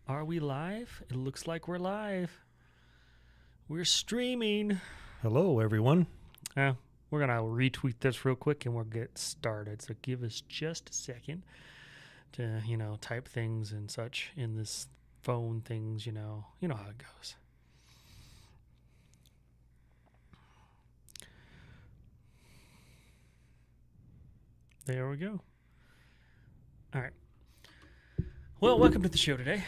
Are we live? It looks like we're live. We're streaming. Hello, everyone. We're going to retweet this real quick and we'll get started. So give us just a second to, type things and such in this phone things, you know how it goes. There we go. All right. Well, welcome to the show today.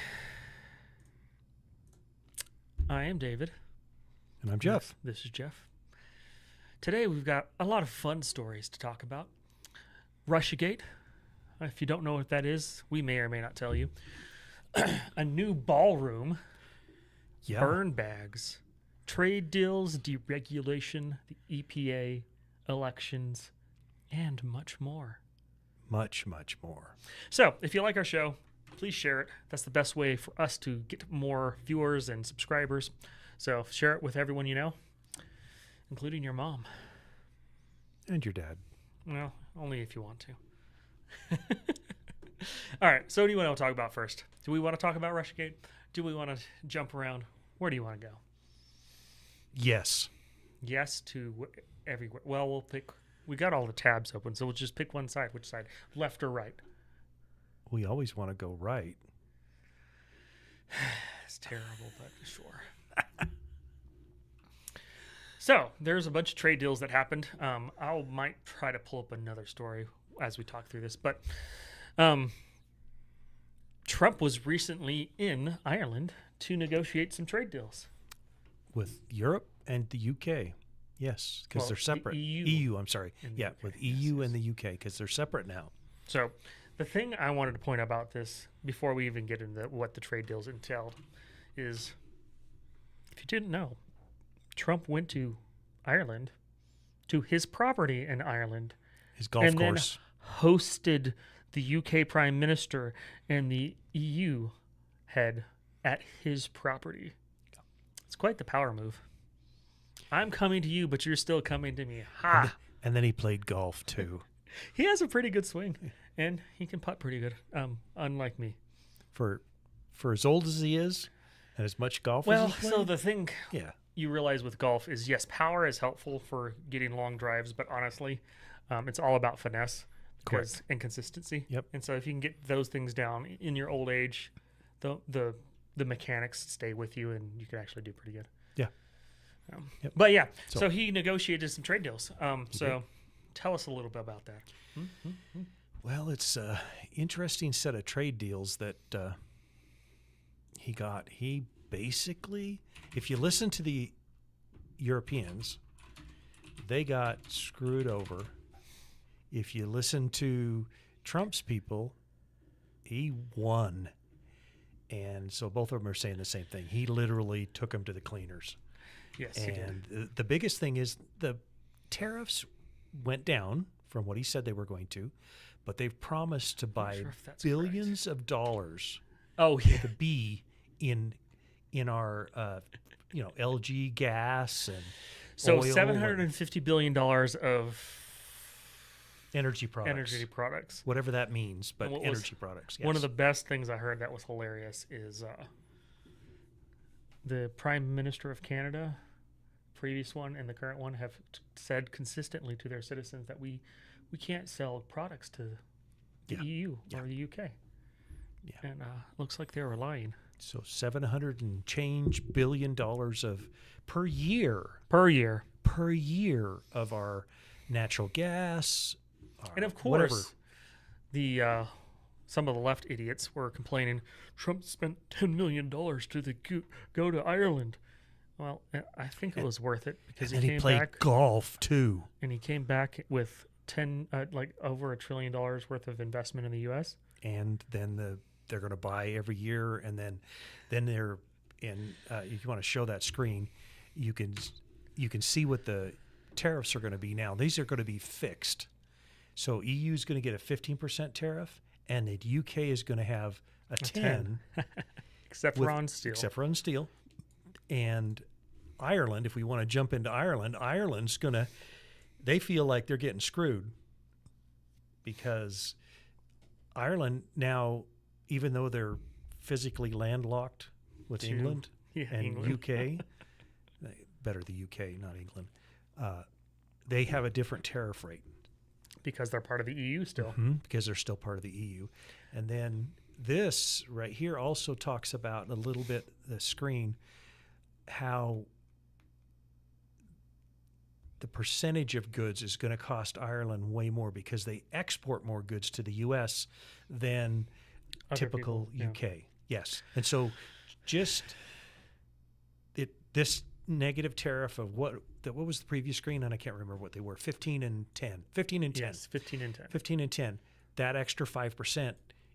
I am David. And I'm Jeff. This is Jeff. Today we've got a lot of fun stories to talk about. Russiagate. If you don't know what that is, we may or may not tell you. A new ballroom. Yeah. Burn bags. Trade deals, deregulation, the EPA, elections, and much more. Much, much more. So, if you like our show, please share it. That's the best way for us to get more viewers and subscribers. So, share it with everyone you know, including your mom. And your dad. Well, only if you want to. All right, so what do you want to talk about first? Do we want to talk about Russiagate? Do we want to jump around? Where do you want to go? Yes. Yes to everywhere. Well, we'll pick. We got all the tabs open, so we'll just pick one side. Which side? Left or right? We always want to go right. It's terrible, but sure. So there's a bunch of trade deals that happened. I might try to pull up another story as we talk through this, but Trump was recently in Ireland to negotiate some trade deals With Europe and the UK. Yes, because they're separate. The EU, I'm sorry. Yeah, UK. with EU and the UK, because they're separate now. So the thing I wanted to point out about this, before we even get into what the trade deals entailed, is if you didn't know, Trump went to Ireland, to his property in Ireland, His golf course. Then hosted the UK Prime Minister and the EU head at his property. It's quite the power move. I'm coming to you, but you're still coming to me. Ha! And then he played golf, too. He has a pretty good swing, and he can putt pretty good, unlike me. For as old as he is, and as much golf Well, as he's so played, the thing yeah. you realize with golf is, yes, power is helpful for getting long drives, but honestly, it's all about finesse and consistency. Yep. And so if you can get those things down in your old age, the mechanics stay with you, and you can actually do pretty good. Yeah. Yep. But yeah, So- so he negotiated some trade deals. So tell us a little bit about that. Well, it's an interesting set of trade deals that he got. He basically, if you listen to the Europeans, they got screwed over. If you listen to Trump's people, he won. And so both of them are saying the same thing. He literally took them to the cleaners. Yes, he did. And the biggest thing is the tariffs went down from what he said they were going to, but they've promised to buy sure if that's billions of dollars Oh, yeah. to be in our LG gas and So oil $750 billion of and energy products. energy products. Whatever that means, but And what was energy products. Yes. One of the best things I heard that was hilarious is the Prime Minister of Canada, previous one and the current one, have said consistently to their citizens that we can't sell products to the Yeah. EU Yeah. or the UK. Yeah. And looks like they were lying. So $700 and change billion of per year of our natural gas. And of course, whatever. the some of the left idiots were complaining, Trump spent $10 million to go to Ireland. Well, I think it was worth it because And he he came played back golf too. and he came back with over $1 trillion worth of investment in the U.S. And then they're going to buy every year, and then they're in. If you want to show that screen, you can see what the tariffs are going to be now. These are going to be fixed. So EU is going to get a 15% tariff, and the UK is going to have a 10, Except for on steel. except for on steel. And Ireland, if we want to jump into Ireland, Ireland's going to. They feel like they're getting screwed because Ireland now, even though they're physically landlocked with To- England Yeah, and England. UK, better the UK, not England, they have a different tariff rate. Because they're part of the EU still. Because they're still part of the EU. And then this right here also talks about a little bit, the screen, how the percentage of goods is going to cost Ireland way more because they export more goods to the U.S. than Other typical people, yeah. UK. Yes. And so just this negative tariff of what was the previous screen? And I can't remember what they were, 15 and 10. 15 and 10. Yes, 15 and 10. 15 and 10. That extra 5%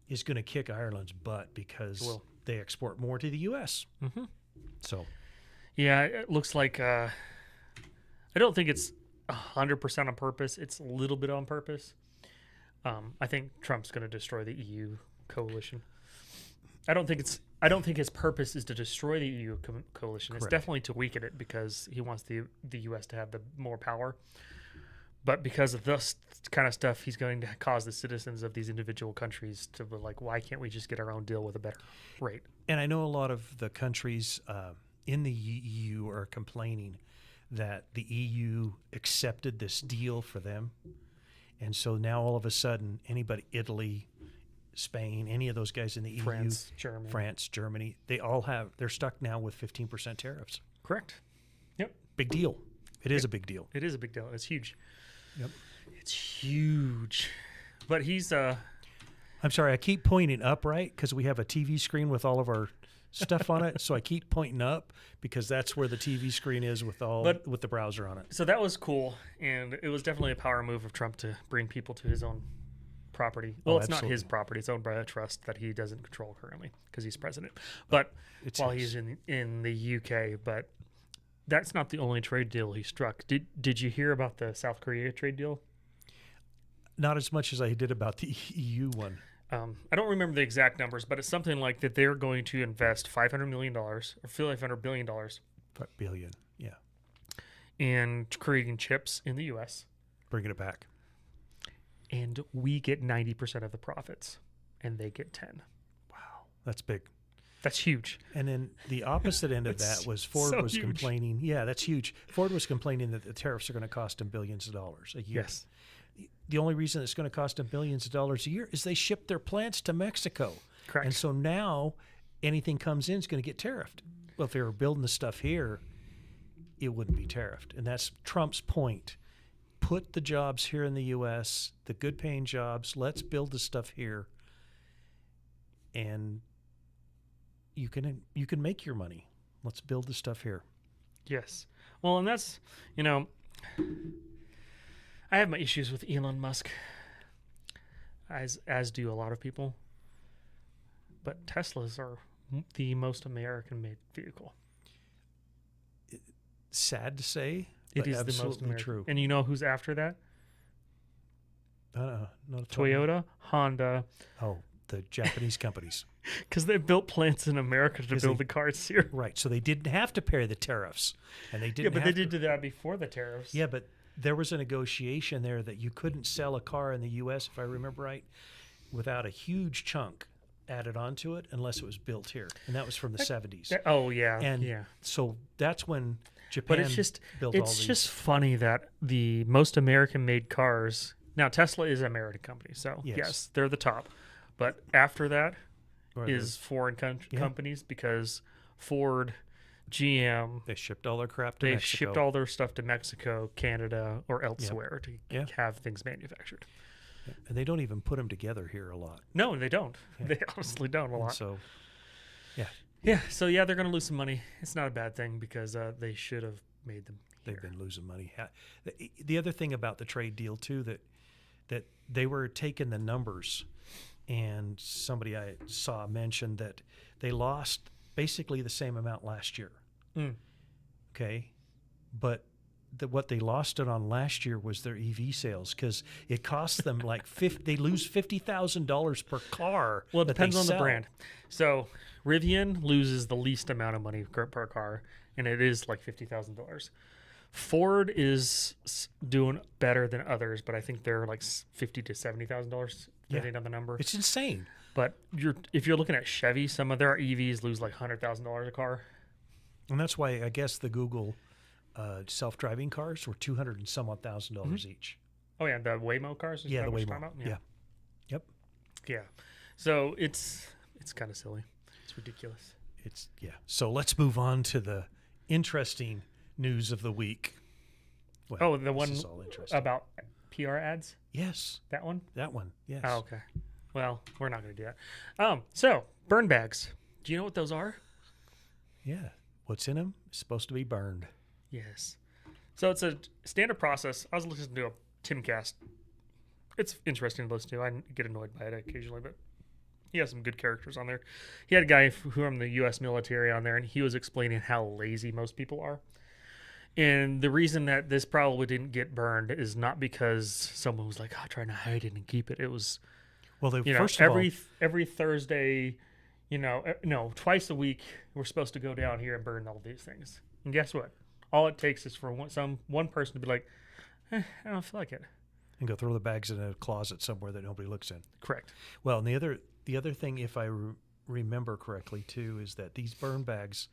is going to kick Ireland's butt because they export more to the U.S. Mm-hmm. So, Yeah, it looks like I don't think it's 100% on purpose. It's a little bit on purpose. I think Trump's going to destroy the EU coalition. I don't think his purpose is to destroy the EU coalition. Correct. It's definitely to weaken it because he wants the U.S. to have the more power. But because of this kind of stuff, he's going to cause the citizens of these individual countries to be like, why can't we just get our own deal with a better rate? and I know a lot of the countries in the EU are complaining that the EU accepted this deal for them. And so now all of a sudden, anybody, Italy, Spain, any of those guys in the France, EU, France, Germany, they're stuck now with 15% tariffs. Correct. Yep. Big deal. It is a big deal. It is a big deal. It's huge. Yep. It's huge. But he's I'm sorry, I keep pointing up, right? Because we have a TV screen with all of our stuff on it. So I keep pointing up because that's where the TV screen is with with the browser on it. So that was cool, and it was definitely a power move of Trump to bring people to his own property. Well, it's not his absolutely. property; it's owned by a trust that he doesn't control currently because he's president. But It's while his. he's in the UK, but that's not the only trade deal he struck. Did you hear about the South Korea trade deal? Not as much as I did about the EU one. I don't remember the exact numbers, but it's something like that they're going to invest $500 million or $500 billion $5 billion. Yeah. in creating chips in the U.S. Bringing it back. and we get 90% of the profits, and they get 10. Wow. That's big. That's huge. And then the opposite end of That's that was Ford so was huge. complaining. Yeah, that's huge. Ford was complaining that the tariffs are going to cost them billions of dollars a year. Yes. The only reason it's going to cost them billions of dollars a year is they ship their plants to Mexico. Correct. And so now anything comes in is going to get tariffed. Well, if they were building the stuff here, it wouldn't be tariffed. And that's Trump's point. Put the jobs here in the U.S., the good paying jobs. Let's build the stuff here. And you can make your money. Let's build the stuff here. Yes. Well, and that's, I have my issues with Elon Musk, as do a lot of people. But Teslas are the most American-made vehicle. Sad to say, It but is the most absolutely American. true. And you know who's after that? Not Toyota, Honda, Oh, the Japanese companies. because they built plants in America to 'Cause build they- the cars here. Right. So they didn't have to pay the tariffs. And they Yeah, didn't but have they to. did do that before the tariffs. Yeah, but there was a negotiation there that you couldn't sell a car in the U.S., if I remember right, without a huge chunk added onto it unless it was built here. And that was from the 70s. Oh yeah, And yeah. so that's when Japan But it's just built all it's these. just funny that the most American-made cars. Now Tesla is an American company, so Yes. yes, they're the top. But after that Or is foreign Yeah. companies because Ford, GM, they shipped all their crap to they've Mexico. shipped all their stuff to Mexico, Canada, or elsewhere to Yeah. have things manufactured. And they don't even put them together here a lot. No, they don't. Yeah. They honestly don't a And lot. so, Yeah, so yeah, they're going to lose some money. It's not a bad thing because they should have made them they've here. been losing money. The other thing about the trade deal too that they were taking the numbers, and somebody I saw mentioned that they lost basically the same amount last year. Mm. Okay, but what they lost it on last year was their EV sales because it cost them like they lose $50,000 per car. Well, it that they depends on the sell. brand. So Rivian loses the least amount of money per car, and it is like $50,000. Ford is doing better than others, but I think they're like $50,000 to $70,000 depending on the number. It's insane. But if you're looking at Chevy, some of their EVs lose like $100,000 a car. And that's why I guess the Google self-driving cars were $200 and some odd thousand each. Oh yeah, the Waymo cars. Yeah, the Waymo. Yeah. Yep. Yeah. So it's kind of silly. It's ridiculous. So let's move on to the interesting news of the week. Well, the one is all interesting. about PR ads? Yes. That one? That one. Yes. Oh, okay. Well, we're not going to do that. So burn bags. Do you know what those are? Yeah. What's in them is supposed to be burned. Yes. So it's a standard process. I was listening to a Timcast. It's interesting to listen to. I get annoyed by it occasionally, but he has some good characters on there. He had a guy from the U.S. military on there, and he was explaining how lazy most people are. And the reason that this probably didn't get burned is not because someone was like, trying to hide it and keep it. It was, first of all, every Thursday, no, twice a week, we're supposed to go down here and burn all these things. And guess what? All it takes is for one person to be like, I don't feel like it. And go throw the bags in a closet somewhere that nobody looks in. Correct. Well, and the other thing, if I remember correctly, too, is that these burn bags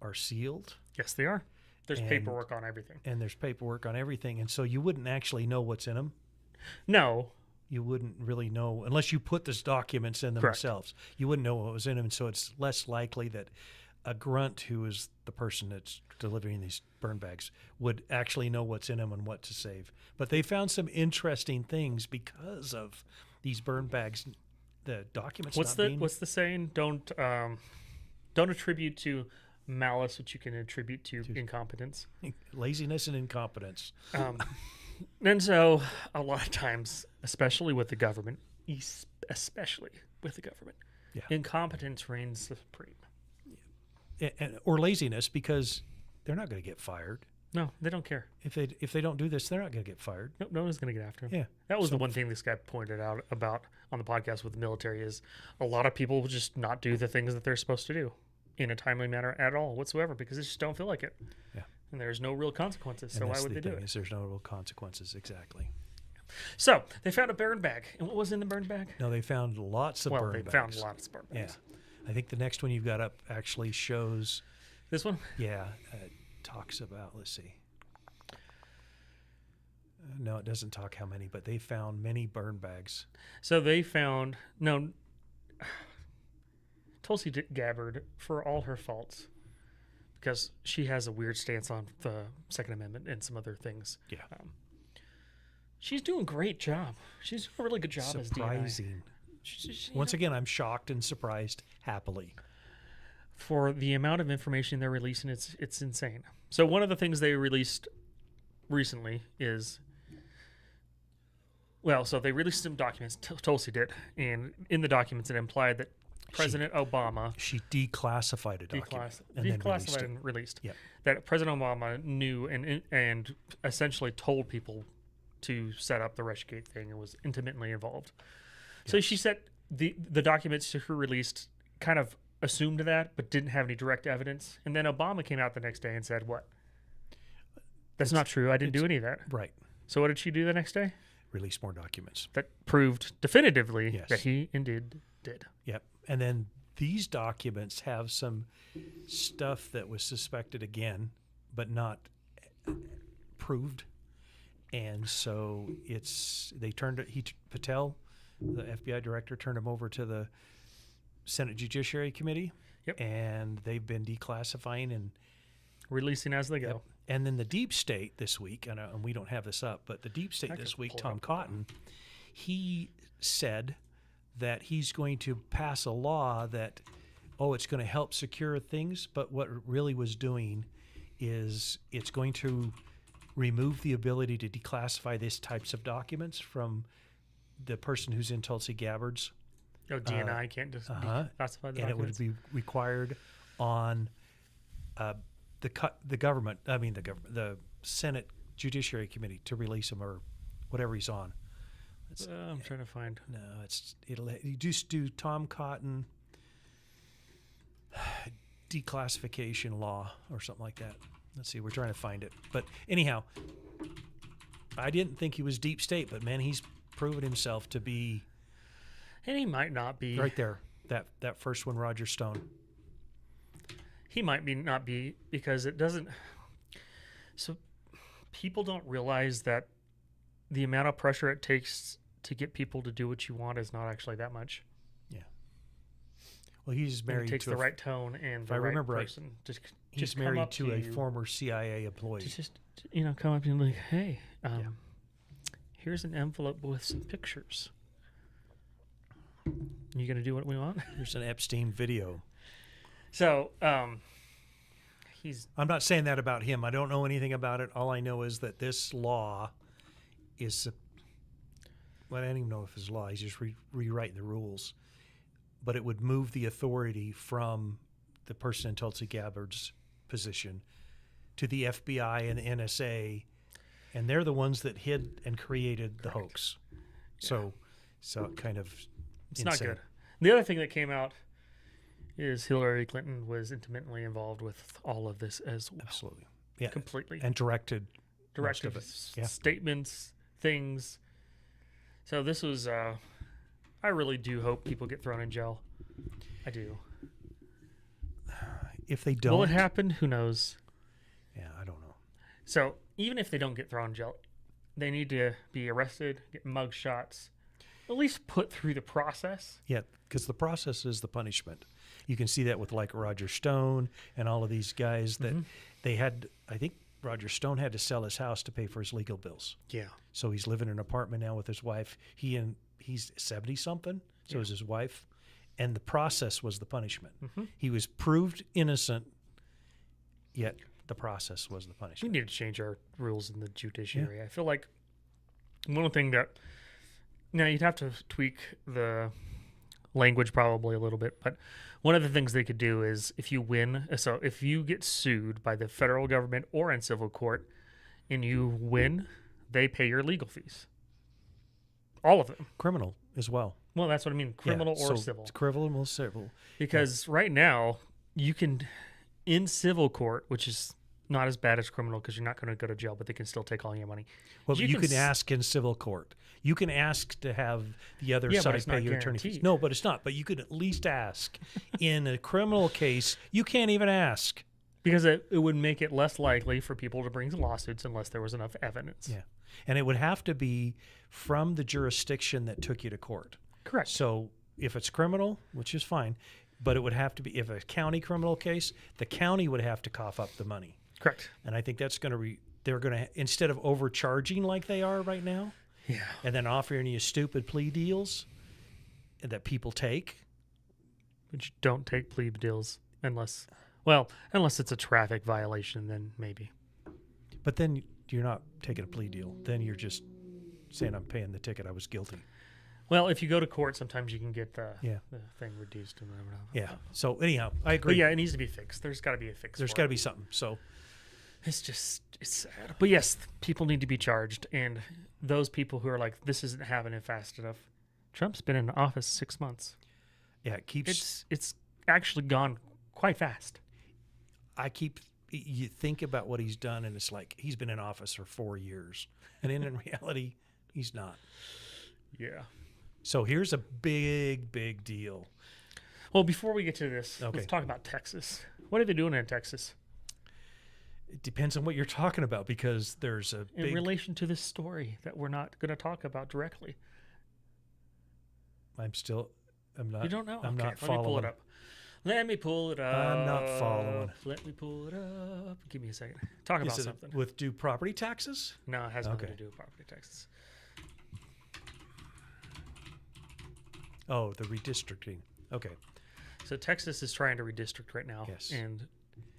are sealed. Yes, they are. There's paperwork on everything. And there's paperwork on everything. And so you wouldn't actually know what's in them. No. You wouldn't really know unless you put those documents in themselves. Correct. You wouldn't know what was in them. And so it's less likely that a grunt, who is the person that's delivering these burn bags, would actually know what's in them and what to save. But they found some interesting things because of these burn bags. The documents. What's the saying? Don't attribute to malice what you can attribute to incompetence. Laziness and incompetence. And so a lot of times, especially with the government, incompetence reigns supreme. Or laziness, because they're not going to get fired. No, they don't care. If they don't do this, they're not going to get fired. No one's going to get after them. Yeah. That was the one thing this guy pointed out about on the podcast with the military is a lot of people will just not do the things that they're supposed to do in a timely manner at all whatsoever because they just don't feel like it. Yeah. And there's no real consequences, so why would they do it? There's no real consequences, exactly. So they found a burn bag. And what was in the burn bag? No, they found lots of burn bags. They found lots of burn bags. Yeah. I think the next one you've got up actually shows... This one? Yeah. It talks about, let's see. No, it doesn't talk how many, but they found many burn bags. So they found... No... Tulsi Gabbard, for all her faults, because she has a weird stance on the Second Amendment and some other things. Yeah. She's doing a great job. She's doing a really good job as DNI. Surprising. Once again, I'm shocked and surprised happily. For the amount of information they're releasing, it's insane. So one of the things they released recently is... Well, so they released some documents, Tulsi did, and in the documents it implied that President Obama... She declassified a document. Declassified and released. Yep. That President Obama knew and essentially told people to set up the Russiagate thing and was intimately involved. Yes. So she said the documents to her released kind of assumed that, but didn't have any direct evidence. And then Obama came out the next day and said, what? That's not true. I didn't do any of that. Right. So what did she do the next day? Release more documents. That proved definitively that he indeed did. Yep. And then these documents have some stuff that was suspected again, but not proved. And so Patel, the FBI director, turned him over to the Senate Judiciary Committee. Yep. And they've been declassifying and releasing as they go. Yep. And then the deep state this week, and we don't have this up, but the deep state this week, Tom Cotton, he said that he's going to pass a law that, it's going to help secure things, but what it really was doing is it's going to remove the ability to declassify these types of documents from the person who's in Tulsi Gabbard's. Oh, DNI can't just declassify the documents? And it would be required on the Senate Judiciary Committee to release him or whatever he's on. I'm trying to find. No, you just do Tom Cotton declassification law or something like that. Let's see, we're trying to find it. But anyhow, I didn't think he was deep state, but man, he's proven himself to be And he might not be. Right there. That first one, Roger Stone. He might be not be because it doesn't. So people don't realize that the amount of pressure it takes to get people to do what you want is not actually that much. Yeah. Well, he's And married it takes to the right tone and the I right remember right, person. he's just come married up to a you, former CIA employee. just come up and be like, hey, here's an envelope with some pictures. You gonna do what we want? There's an Epstein video. So he's. I'm not saying that about him. I don't know anything about it. All I know is that this law is. Well, I don't even know if it's law. He's just rewriting the rules. But it would move the authority from the person in Tulsi Gabbard's position to the FBI and the NSA, and they're the ones that hid and created the hoax. Yeah. So kind of. It's insane. not good. The other thing that came out is Hillary Clinton was intimately involved with all of this as well. Absolutely. Yeah. Completely. And directed most of it. Yeah. Statements, things. So this was, I really do hope people get thrown in jail. I do. If they don't. Will it happen? Who knows? Yeah, I don't know. So even if they don't get thrown in jail, they need to be arrested, get mug shots, at least put through the process. Yeah, because the process is the punishment. You can see that with like Roger Stone and all of these guys that they had. I think Roger Stone had to sell his house to pay for his legal bills. Yeah. So he's living in an apartment now with his wife. He's 70 something. So is his wife, and the process was the punishment. He was proved innocent, yet the process was the punishment. We need to change our rules in the judiciary. Yeah. I feel like one thing that. Now, you'd have to tweak the language probably a little bit, but one of the things they could do is if you win, so if you get sued by the federal government or in civil court and you win, they pay your legal fees. All of them. Criminal as well. Well, that's what I mean, criminal or civil. It's criminal or civil. Because right now, you can, in civil court, which is not as bad as criminal because you're not going to go to jail, but they can still take all your money. Well, you can ask in civil court. You can ask to have the other side pay your attorney fees. No, but it's not. But you could at least ask. In a criminal case, you can't even ask. Because it would make it less likely for people to bring lawsuits unless there was enough evidence. Yeah. And it would have to be from the jurisdiction that took you to court. Correct. So if it's criminal, which is fine, but it would have to be, if a county criminal case, the county would have to cough up the money. Correct. And I think that's going to they're going to, instead of overcharging like they are right now, and then offering you stupid plea deals that people take. But you don't take plea deals unless it's a traffic violation, then maybe. But then you're not taking a plea deal. Then you're just saying, I'm paying the ticket. I was guilty. Well, if you go to court, sometimes you can get the thing reduced. And whatever. Yeah. So anyhow, I agree. But yeah, it needs to be fixed. There's got to be a fix. There's got to be something. So it's sad. But yes, people need to be charged. And those people who are like, this isn't happening fast enough. Trump's been in office 6 months. Yeah, it keeps. It's actually gone quite fast. You think about what he's done, and it's like he's been in office for 4 years, and in reality, he's not. Yeah. So here's a big deal. Well, before we get to this, let's talk about Texas. What are they doing in Texas? It depends on what you're talking about, because there's a in relation to this story that we're not going to talk about directly. I'm not. You don't know? I'm not following. Let me pull it up. I'm not following. Let me pull it up. Give me a second. Talk about something. With due property taxes? No, it has nothing to do with property taxes. Oh, the redistricting. Okay. So Texas is trying to redistrict right now. Yes. And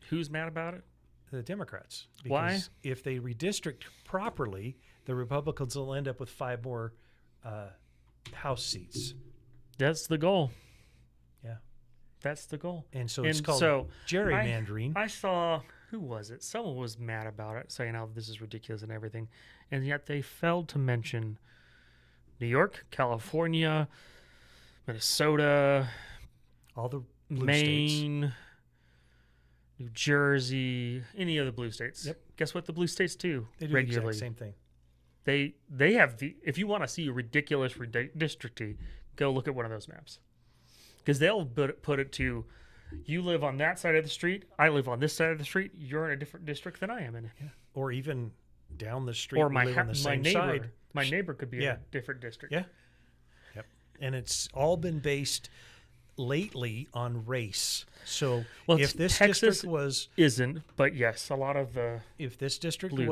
who's mad about it? The Democrats. Because why? If they redistrict properly, the Republicans will end up with 5 more House seats. That's the goal. Yeah. That's the goal. And so it's called gerrymandering. I saw, who was it? Someone was mad about it, saying how this is ridiculous and everything. And yet they failed to mention New York, California, Minnesota, all the blue Maine, states. New Jersey, any of the blue states. Yep. Guess what the blue states do? They do regularly. the exact same thing. They have if you want to see a ridiculous redistricting, go look at one of those maps. Because they'll put it to, you live on that side of the street, I live on this side of the street, you're in a different district than I am in. Yeah. Or even down the street, Or we my, live on the same neighbor. side. My neighbor could be in Yeah. a different district. Yeah. Yep. And it's all been based lately on race. So Well, if this Texas district was isn't, but yes, a lot of the if this district blue.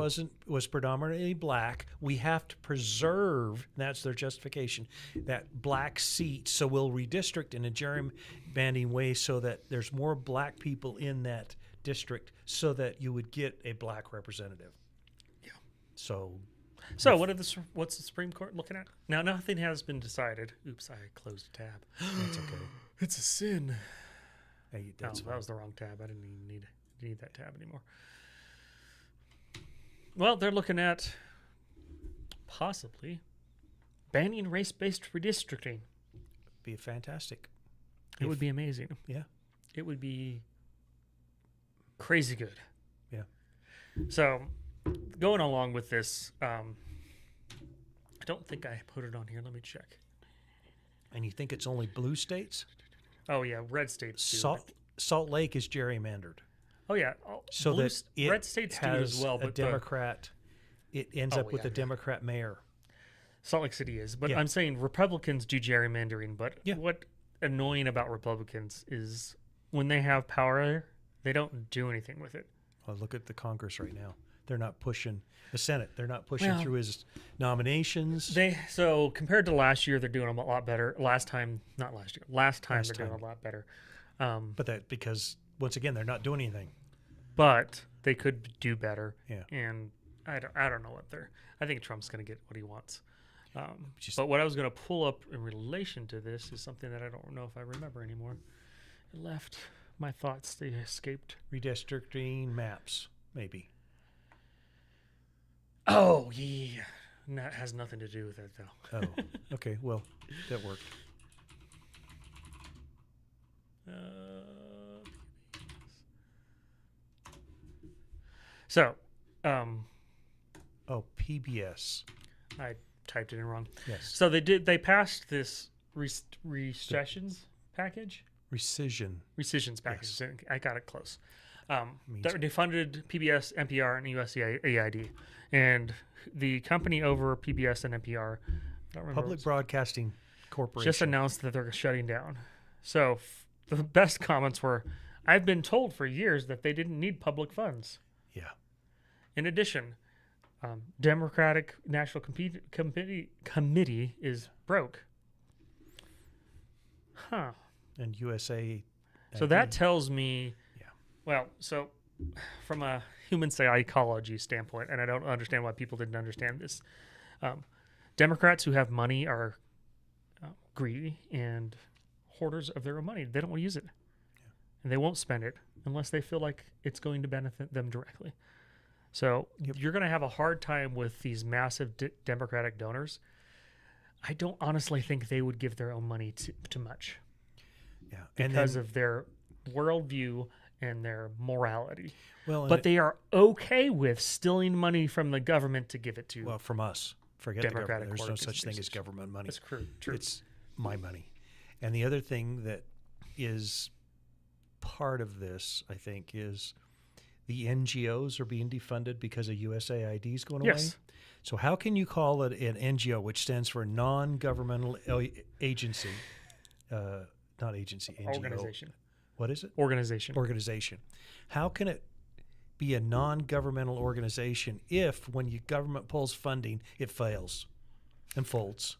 was predominantly black, we have to preserve, that's their justification, that black seat. So we'll redistrict in a gerrymandering way so that there's more black people in that district so that you would get a black representative. Yeah. So what's the Supreme Court looking at? Now, nothing has been decided. Oops, I closed a tab. that's okay. It's a sin. Hey, that's That was the wrong tab. I didn't even need that tab anymore. Well, they're looking at possibly banning race-based redistricting. be fantastic. It would be amazing. Yeah. It would be crazy good. Yeah. So, going along with this, I don't think I put it on here. Let me check. And you think it's only blue states? Oh, yeah, red states do. Salt Lake is gerrymandered. Oh, yeah. So that it red states do it has as well. a But Democrat, it ends up with a Democrat mayor. Salt Lake City is. But Yeah. I'm saying Republicans do gerrymandering. But Yeah. what annoying about Republicans is when they have power, they don't do anything with it. Well, look at the Congress right now. They're not pushing the Senate. They're not pushing Well, through his nominations. So compared to last year, they're doing a lot better. Last time they're doing a lot better. But that because once again, they're not doing anything. But they could do better. Yeah. And I don't know what I think Trump's going to get what he wants. But what I was going to pull up in relation to this is something that I don't know if I remember anymore. It left my thoughts. They escaped. Redistricting maps, maybe. Oh, yeah. That has nothing to do with it, though. Oh, okay. Well, that worked. So, Oh, PBS. I typed it in wrong. Yes. So they passed this recessions package? Rescissions package. Yes. I got it close. Means- They funded PBS, NPR, and USAID. And the company over PBS and NPR, I don't remember, Public Broadcasting Corporation. just announced that they're shutting down. So the best comments were, I've been told for years that they didn't need public funds. Yeah. In addition, Democratic National Committee is broke. Huh. And USA. So that tells me, Yeah. well, so from a human psychology standpoint, and I don't understand why people didn't understand this, Democrats who have money are greedy and hoarders of their own money. They don't want to use it. Yeah. And they won't spend it unless they feel like it's going to benefit them directly. So you're going to have a hard time with these massive Democratic donors. I don't honestly think they would give their own money to much. Yeah. Because of their worldview and their morality. Well, but they are okay with stealing money from the government to give it to. Well, from us. Forget Democratic the government. There's no such thing as organizations. government money. That's true. It's my money. And the other thing that is part of this, I think, is the NGOs are being defunded because of USAID is going away. Yes. So how can you call it an NGO, which stands for non-governmental agency? Not agency, NGO. Organization. What is it? Organization. Organization. How can it be a non-governmental organization if, when your government pulls funding, it fails and folds?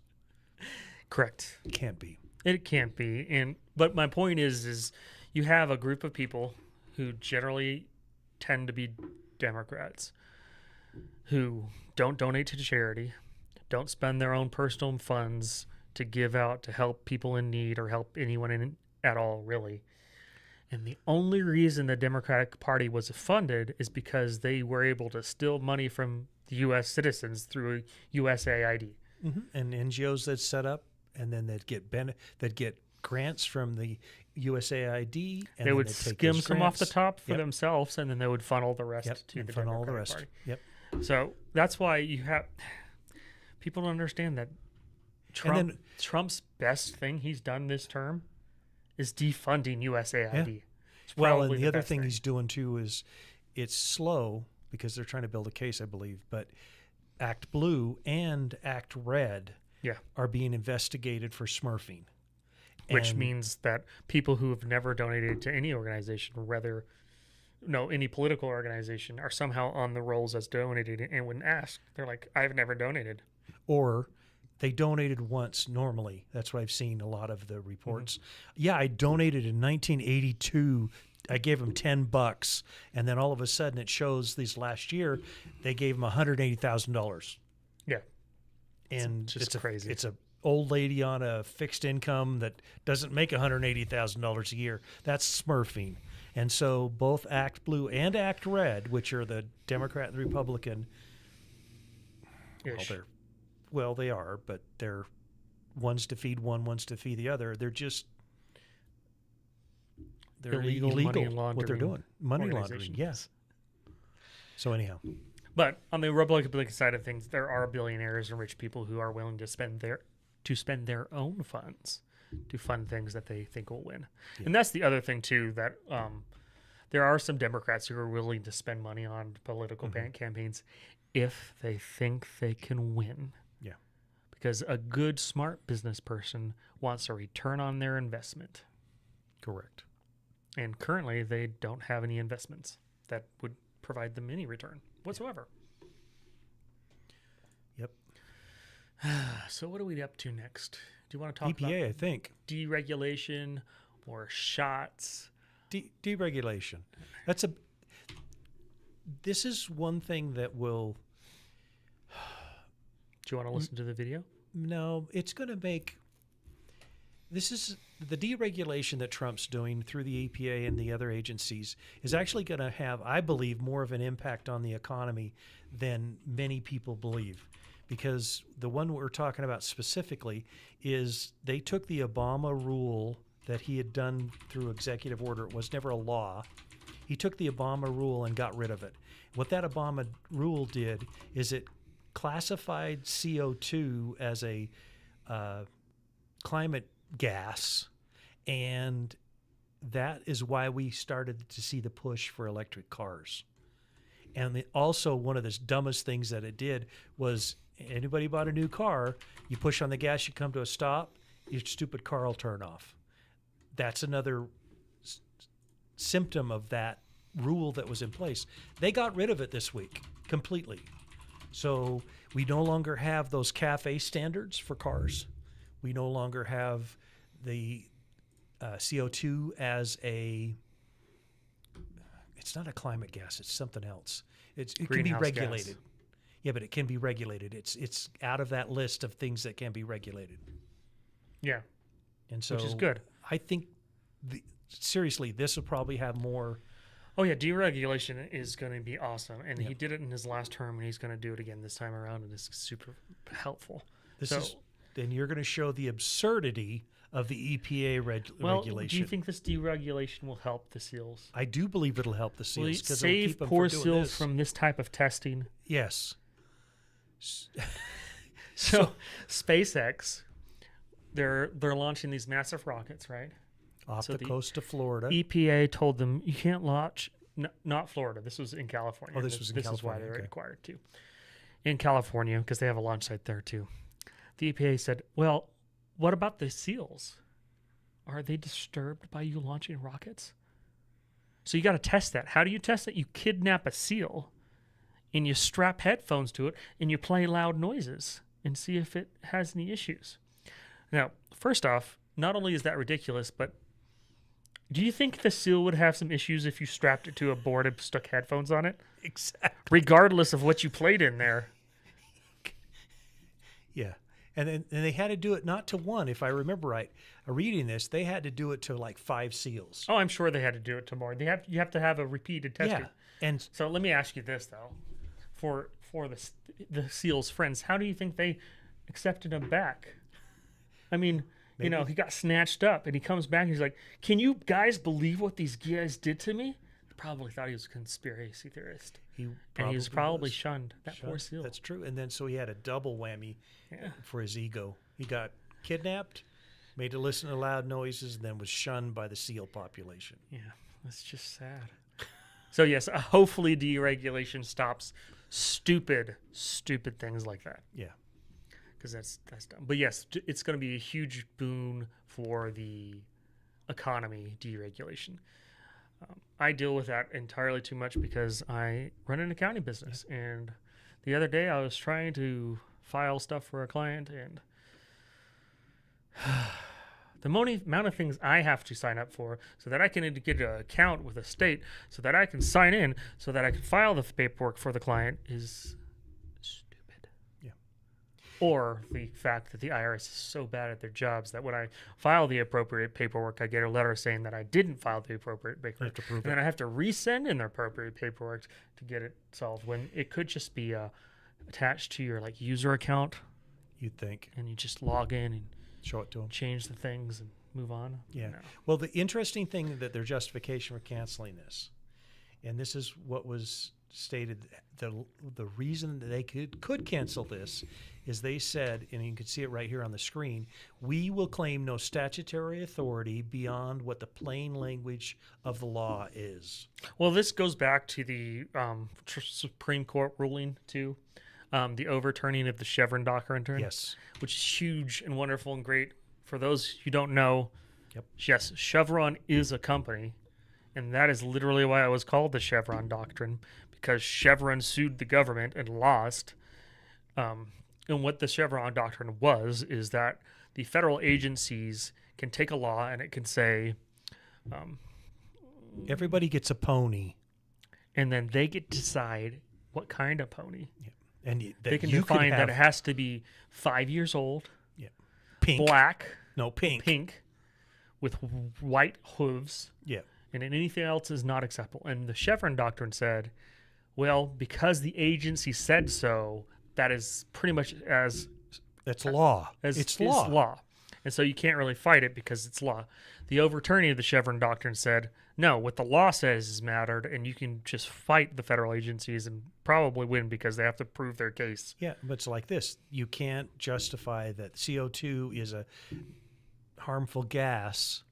Correct. It can't be. It can't be. But my point is you have a group of people who generally tend to be Democrats who don't donate to charity, don't spend their own personal funds to give out to help people in need or help anyone at all, really. And the only reason the Democratic Party was funded is because they were able to steal money from the U.S. citizens through USAID. Mm-hmm. And NGOs that set up, and then they'd get grants from the USAID. And they would they'd take skim those some off the grants. top for Yep. themselves, and then they would funnel the rest Yep. to and the funnel Democratic all the rest. Party. Yep. So that's why people don't understand that Trump's best thing he's done this term is defunding USAID. Yeah. It's Well, probably and the other best thing he's doing too is it's slow because they're trying to build a case, I believe. But Act Blue and Act Red are being investigated for smurfing. Which means that people who have never donated to any organization, any political organization, are somehow on the rolls as donated. And when asked, they're like, I've never donated. Or they donated once normally. That's what I've seen a lot of the reports. Yeah, I donated in 1982. I gave them $10, and then all of a sudden it shows these last year they gave them $180,000. Yeah, and it's just crazy. It's a old lady on a fixed income that doesn't make $180,000 a year. That's smurfing. And so both Act Blue and Act Red, which are the Democrat and the Republican, well, they are, but they're one's to feed one, one's to feed the other. They're illegal money laundering what they're doing. Money laundering, yes. So anyhow. But on the Republican side of things, there are billionaires and rich people who are willing to spend their own funds to fund things that they think will win. Yeah. And that's the other thing too, that there are some Democrats who are willing to spend money on political campaigns if they think they can win. Yeah. Because a good, smart business person wants a return on their investment. Correct. And currently, they don't have any investments that would provide them any return whatsoever. Yep. So what are we up to next? Do you want to talk EPA, about I think. Deregulation or shots? Deregulation. This is one thing that will... Do you want to listen to the video? No, it's going to make... This is the deregulation that Trump's doing through the EPA and the other agencies is actually going to have, I believe, more of an impact on the economy than many people believe. Because the one we're talking about specifically is they took the Obama rule that he had done through executive order. It was never a law. He took the Obama rule and got rid of it. What that Obama rule did is it classified CO2 as a climate gas, and that is why we started to see the push for electric cars. And also one of the dumbest things that it did was anybody bought a new car, you push on the gas, you come to a stop, your stupid car will turn off. That's another symptom of that rule that was in place. They got rid of it this week completely. So we no longer have those CAFE standards for cars. We no longer have the CO2 as it's not a climate gas, it's something else. It can be regulated. Gas. Yeah, but it can be regulated. It's out of that list of things that can be regulated. Yeah. And so which is good. I think seriously, this will probably have more. Oh yeah, deregulation is going to be awesome, and he did it in his last term, and he's going to do it again this time around, and it's super helpful. Then you're going to show the absurdity of the EPA regulation. Do you think this deregulation will help the SEALs? I do believe it'll help the SEALs because save poor SEALs from this type of testing. Yes. So SpaceX, they're launching these massive rockets, right? Off the coast of Florida. EPA told them you can't launch. Not Florida. This was in California. Oh, this was in California. This is why they were required to. In California, because they have a launch site there too. The EPA said, well, what about the SEALs? Are they disturbed by you launching rockets? So you got to test that. How do you test it? You kidnap a SEAL and you strap headphones to it and you play loud noises and see if it has any issues. Now, first off, not only is that ridiculous, but do you think the SEAL would have some issues if you strapped it to a board and stuck headphones on it? Exactly. Regardless of what you played in there. Yeah. And they had to do it not to one, if I remember right. Reading this, they had to do it to like 5 SEALs. Oh, I'm sure they had to do it to more. You have to have a repeated testing. Yeah. And so let me ask you this though, for the SEALs' friends, how do you think they accepted him back? I mean, maybe. You know, he got snatched up and he comes back and he's like, "Can you guys believe what these guys did to me?" They probably thought he was a conspiracy theorist. He was probably shunned. Poor SEAL. That's true. And then so he had a double whammy for his ego. He got kidnapped, made to listen to loud noises, and then was shunned by the seal population. Yeah, that's just sad. So yes, hopefully deregulation stops stupid things like that. Yeah. Because that's dumb. But yes, it's going to be a huge boon for the economy, deregulation. I deal with that entirely too much because I run an accounting business. And the other day I was trying to file stuff for a client, and the amount of things I have to sign up for so that I can get an account with a state so that I can sign in so that I can file the paperwork for the client is stupid. Yeah. Or the fact that the IRS is so bad at their jobs that when I file the appropriate paperwork, I get a letter saying that I didn't file the appropriate paperwork. And then I have to resend in the appropriate paperwork to get it solved when it could just be attached to your user account. You'd think. And you just log in and show it to them, change the things, and move on. Yeah. No. Well, the interesting thing that their justification for canceling this, and this is what was stated, the reason that they could cancel this is they said, and you can see it right here on the screen, we will claim no statutory authority beyond what the plain language of the law is. Well, this goes back to the Supreme Court ruling too. The overturning of the Chevron doctrine, yes, which is huge and wonderful and great. For those who don't know, yep, yes, Chevron is a company, and that is literally why it was called the Chevron doctrine, because Chevron sued the government and lost. And what the Chevron doctrine was is that the federal agencies can take a law and it can say, everybody gets a pony, and then they get to decide what kind of pony. Yeah. And they can define that it has to be 5 years old, yeah, pink, pink, with white hooves, yeah, and then anything else is not acceptable. And the Chevron doctrine said, well, because the agency said so, that is pretty much that's law. It's law. And so you can't really fight it because it's law. The overturning of the Chevron doctrine said, no, what the law says is mattered, and you can just fight the federal agencies and probably win because they have to prove their case. Yeah, but it's like this. You can't justify that CO2 is a harmful gas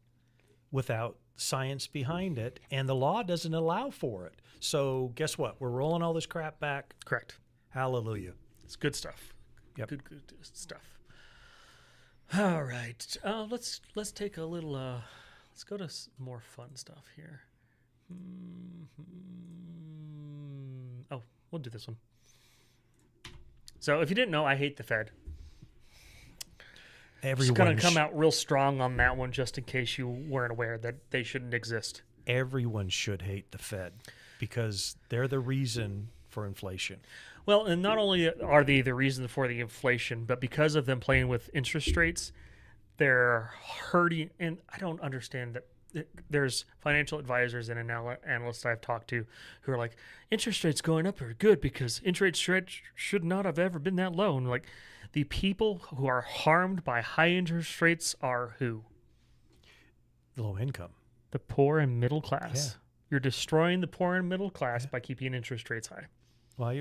without science behind it, and the law doesn't allow for it. So guess what? We're rolling all this crap back. Correct. Hallelujah. It's good stuff. Yep. Good stuff. All right. Let's take a little. Let's go to more fun stuff here. Oh, we'll do this one. So, if you didn't know, I hate the Fed. Everyone's going to come out real strong on that one, just in case you weren't aware that they shouldn't exist. Everyone should hate the Fed because they're the reason for inflation. Well, and not only are they the reason for the inflation, but because of them playing with interest rates, they're hurting. And I don't understand that. There's financial advisors and analysts I've talked to who are like, interest rates going up are good because interest rates should not have ever been that low. And like, the people who are harmed by high interest rates are who? Low income. The poor and middle class. Yeah. You're destroying the poor and middle class by keeping interest rates high. Well,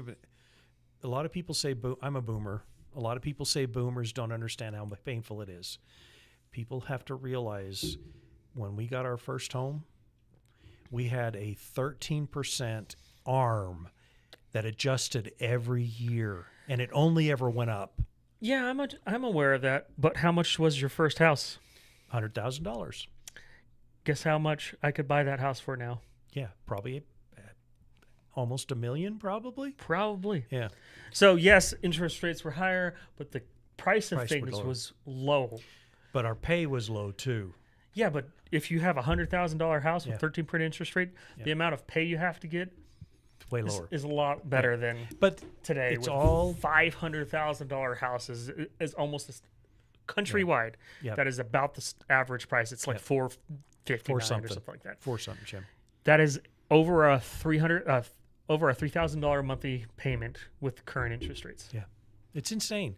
a lot of people say, I'm a boomer. A lot of people say boomers don't understand how painful it is. People have to realize when we got our first home, we had a 13% ARM that adjusted every year, and it only ever went up. Yeah, I'm aware of that. But how much was your first house? $100,000. Guess how much I could buy that house for now? Yeah, probably almost $1 million, probably. Probably. Yeah. So yes, interest rates were higher, but the price of things was low. But our pay was low too. Yeah, but if you have a $100,000 house with 13% interest rate, the amount of pay you have to get way lower is a lot better than today. It's with all $500,000 houses is almost countrywide. Yeah. That is about the average price. It's like $459 or something like that. For something, Jim. That is over a $3,000 monthly payment with current interest rates. Yeah, it's insane,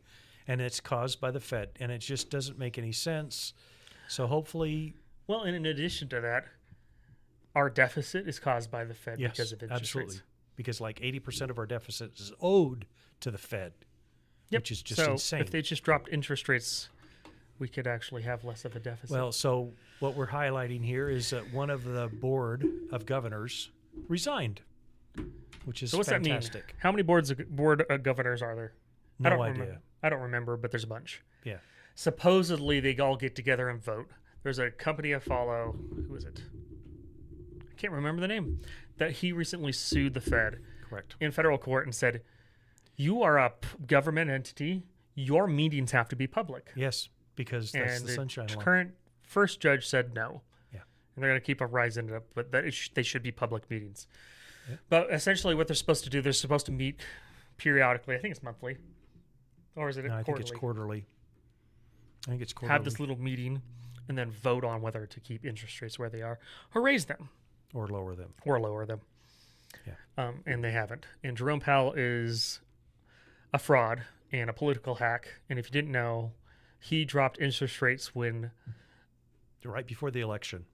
and it's caused by the Fed, and it just doesn't make any sense. So hopefully, well, and in addition to that, our deficit is caused by the Fed because of interest rates. Because like 80% of our deficit is owed to the Fed, which is just insane. If they just dropped interest rates we could actually have less of a deficit. Well, so what we're highlighting here is that one of the board of governors resigned, which is so what's fantastic. that mean? How many board of governors are there? No idea. I don't remember, but there's a bunch. Yeah. Supposedly, they all get together and vote. There's a company I follow. Who is it? I can't remember the name. That he recently sued the Fed. Correct. In federal court and said, you are a government entity. Your meetings have to be public. Yes, because that's And the sunshine law. current first judge said no. Yeah. And they're going to keep rising it up, but that they should be public meetings. Yeah. But essentially what they're supposed to do, they're supposed to meet periodically. I think it's monthly. Or is it No, I quarterly? think it's quarterly. I think it's quarterly. Have this little meeting and then vote on whether to keep interest rates where they are or raise them. Or lower them. Or lower them. Yeah. And they haven't. And Jerome Powell is a fraud and a political hack. And if you didn't know, he dropped interest rates when Before the election.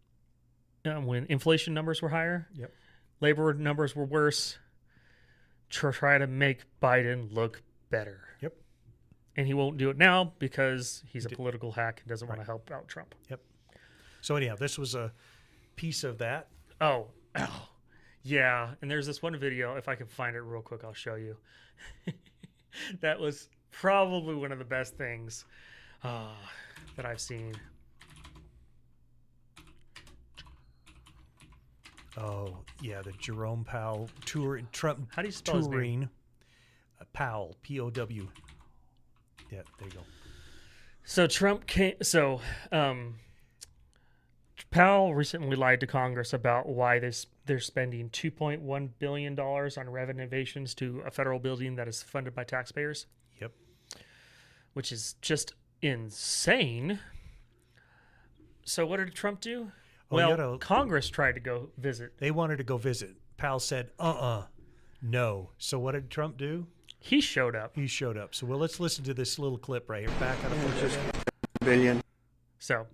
when inflation numbers were higher. Yep. Labor numbers were worse. Try to make Biden look better. Yep. And he won't do it now because he's a political hack and doesn't want Right. to help out Trump. Yep. So anyhow, this was a piece of that. Oh, yeah. And there's this one video. If I can find it real quick, I'll show you. That was probably one of the best things that I've seen. Oh, yeah, the Jerome Powell Trump How do you spell his name? touring Powell, P-O-W. Yeah, there you go. So Powell recently lied to Congress about why they're spending $2.1 billion on renovations to a federal building that is funded by taxpayers. Yep. Which is just insane. So what did Trump do? Oh, Congress tried to go visit. They wanted to go visit. Powell said, no. So what did Trump do? He showed up. He showed up. So let's listen to this little clip right here. Back on $1 billion. So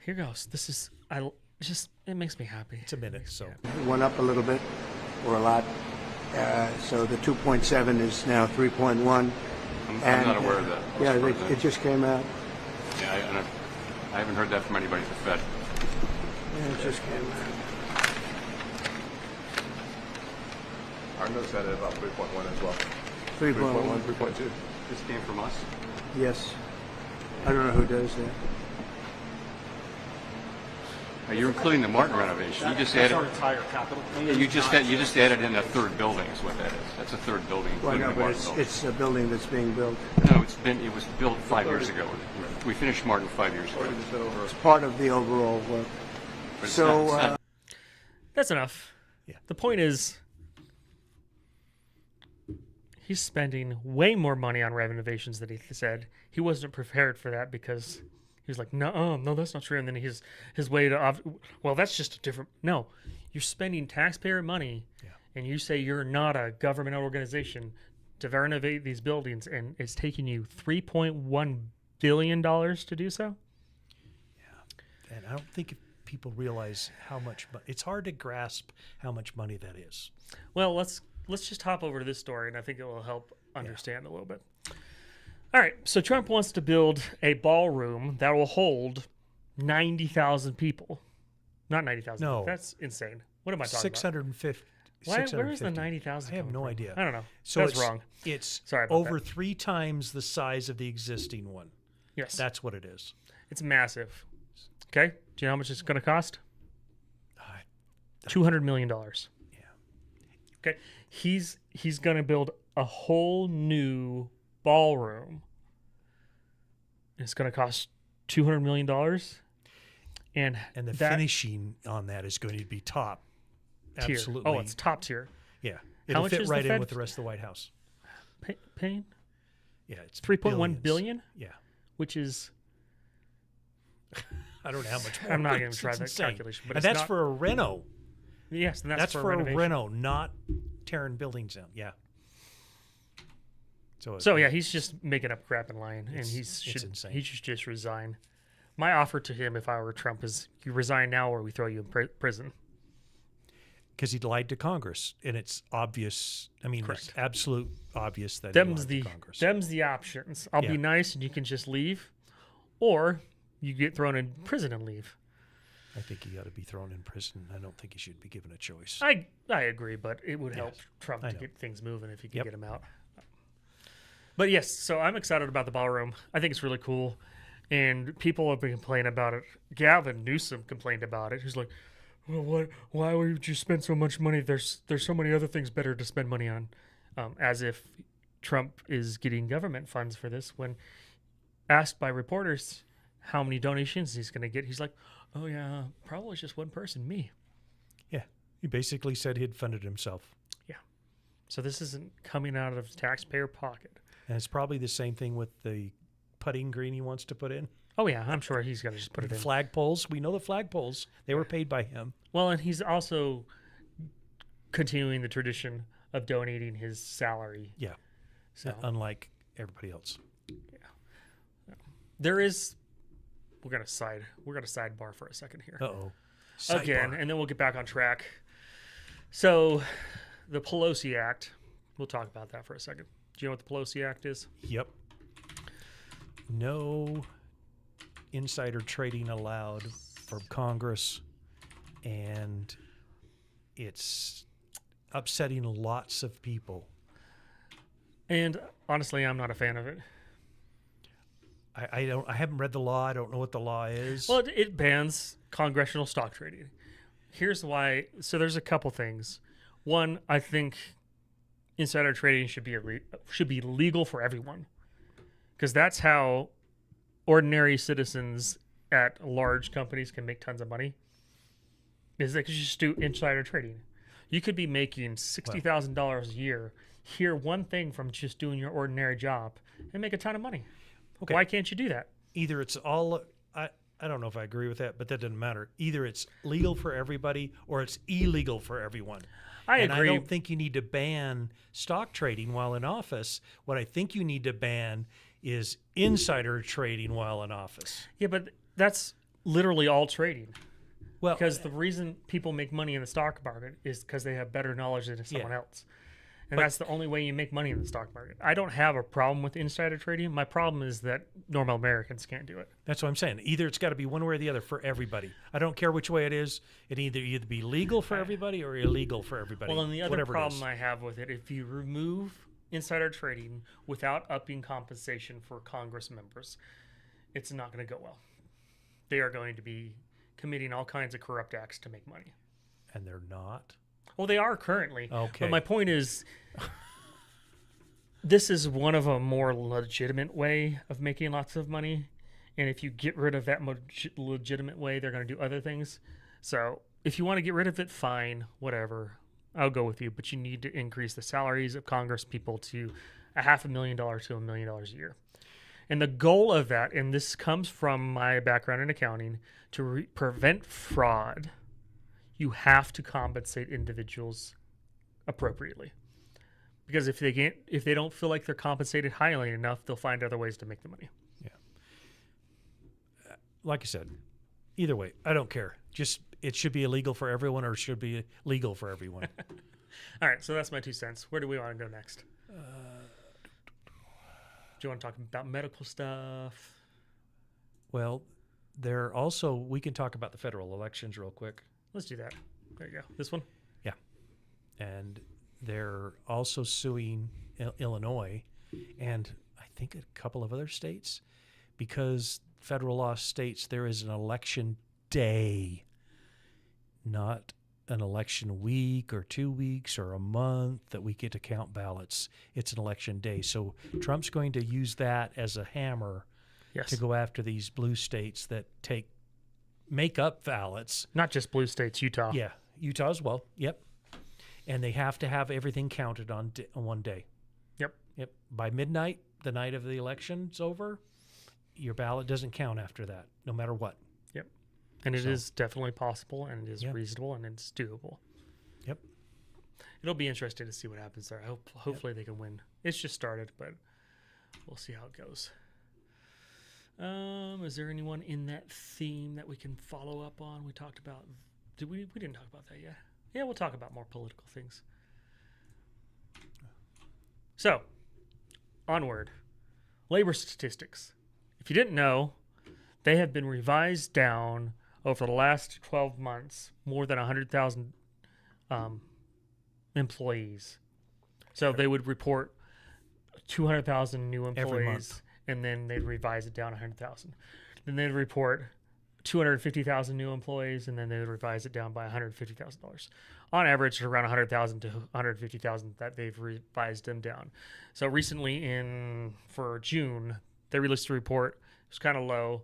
here goes. This is it makes me happy. It's a minute, so. It went up a little bit, or a lot. So the 2.7 is now 3.1. I'm not aware of that. Yeah, it just came out. Yeah, I haven't heard that from anybody at the Fed. Yeah, it just came out. Our notes had it about 3.1 as well. 3.1. 3.2. This came from us. Yes. I don't know who does that. Now, you're including the Martin renovation. You just added. entire capital. Yeah, you just added in a third building. Is what that is. That's a third building, Well, including no, the but Martin building. it's a building that's being built. No, it was built 5 years ago. We finished Martin 5 years ago. It's part of the overall work. But it's So, not- That's enough. Yeah. The point is, he's spending way more money on renovations than he said. He wasn't prepared for that because he was like, no, that's not true. And then his way to, well, that's just a different. No, you're spending taxpayer money, and you say you're not a government organization to renovate these buildings, and it's taking you $3.1 billion to do so. Yeah. And I don't think people realize how much it's hard to grasp how much money that is. Well, let's just hop over to this story, and I think it will help understand a little bit. All right, so Trump wants to build a ballroom that will hold 90,000 people. Not 90,000. No. That's insane. What am I talking 650. about? Where's the 90,000? I have no idea. I don't know. So that's it's wrong. It's Sorry about over that. 3 times the size of the existing one. Yes. That's what it is. It's massive. Okay? Do you know how much it's going to cost? I- $200 million. Yeah. Okay? He's going to build a whole new ballroom. It's going to cost $200 million. And And the that finishing on that is going to be top. tier. Absolutely. Oh, it's top tier. Yeah. It'll much fit is the right in Fed? with the rest of the White House. Paying Yeah, it's 3.1 billions. billion, Yeah. which is I don't know how much more. I'm not but going to try it's that insane. calculation, but And it's that's not, for a reno. yes, and that's For a renovation. reno, not tearing buildings down. Yeah. So yeah, he's just making up crap and lying, and It's insane. he should just resign. My offer to him, if I were Trump, is you resign now, or we throw you in prison. because he lied to Congress, and it's obvious. I mean, Correct. it's absolute obvious that he Them's lied the to Congress. them's the options. I'll Yeah. be nice, and you can just leave, or you get thrown in prison and leave. I think he ought to be thrown in prison. I don't think he should be given a choice. I agree, but it would help Yes, Trump I to know. get things moving if he could Yep. get him out. But yes, so I'm excited about the Ballroom. I think it's really cool. And people have been complaining about it. Gavin Newsom complained about it. He's like, well, why would you spend so much money? There's so many other things better to spend money on. As if Trump is getting government funds for this. When asked by reporters how many donations he's going to get, he's like, oh, yeah, probably just one person, me. Yeah. He basically said he'd funded himself. Yeah. So this isn't coming out of taxpayer pocket. And it's probably the same thing with the putting green he wants to put in. Oh, yeah, I'm sure he's going to just put it in. Flagpoles. We know the flagpoles. They were paid by him. Well, and he's also continuing the tradition of donating his salary. Yeah. So Unlike everybody else. there is. We're gonna sidebar for a second here. Uh-oh. Again, Sidebar. and then we'll get back on track. So, the Pelosi Act. We'll talk about that for a second. Do you know what the Pelosi Act is? Yep. No insider trading allowed from Congress, and it's upsetting lots of people. And honestly, I'm not a fan of it. I haven't read the law. I don't know what the law is. Well, it bans congressional stock trading. Here's why. So there's a couple things. One, I think insider trading should be legal for everyone, because that's how ordinary citizens at large companies can make tons of money. Is they could just do insider trading. You could be making $60,000 a year, hear one thing from just doing your ordinary job, and make a ton of money. Okay. Why can't you do that? Either it's all I don't know if I agree with that, but that doesn't matter. Either it's legal for everybody or it's illegal for everyone. I And agree. I don't think you need to ban stock trading while in office. What I think you need to ban is insider trading while in office. Yeah, but that's literally all trading. Well, Because the reason people make money in the stock market is because they have better knowledge than someone else. And that's the only way you make money in the stock market. I don't have a problem with insider trading. My problem is that normal Americans can't do it. that's what I'm saying. Either it's got to be one way or the other for everybody. I don't care which way it is. It either be legal for everybody or illegal for everybody. Well, and the other whatever it problem is. I have with it, if you remove insider trading without upping compensation for Congress members, it's not going to go well. They are going to be committing all kinds of corrupt acts to make money. And they're not. Well, they are currently. Okay. But my point is, this is one of a more legitimate way of making lots of money. And if you get rid of that legitimate way, they're going to do other things. So if you want to get rid of it, fine, whatever. I'll go with you. But you need to increase the salaries of Congress people to $500,000 to $1 million a year. And the goal of that, and this comes from my background in accounting, to prevent fraud, you have to compensate individuals appropriately. Because if they don't feel like they're compensated highly enough, they'll find other ways to make the money. Like I said, either way, I don't care. Just it should be illegal for everyone or it should be legal for everyone. All right, so that's my 2 cents. Where do we want to go next? Do you want to talk about medical stuff? Well, we can talk about the federal elections real quick. Let's do that. There you go. This one? Yeah. And they're also suing Illinois and I think a couple of other states because federal law states there is an election day, not an election week or 2 weeks or a month that we get to count ballots. It's an election day. So Trump's going to use that as a hammer to go after these blue states that make up ballots. Not just blue states, Utah. Yeah, Utah as well. Yep. And they have to have everything counted on one day. Yep. By midnight, the night of the election's over, your ballot doesn't count after that, no matter what. Yep. And it is definitely possible, and it is reasonable, and it's doable. Yep. It'll be interesting to see what happens there. Hopefully they can win. It's just started, but we'll see how it goes. Is there anyone in that theme that we can follow up on? We talked about. We didn't talk about that yet. Yeah, we'll talk about more political things. So, onward. Labor statistics. If you didn't know, they have been revised down over the last 12 months, more than 100,000 employees. So they would report 200,000 new employees, Every month. and then they'd revise it down 100,000. Then they'd report 250,000 new employees, and then they would revise it down by $150,000. On average, around 100,000 to 150,000 that they've revised them down. So recently, for June, they released a report. It was kind of low,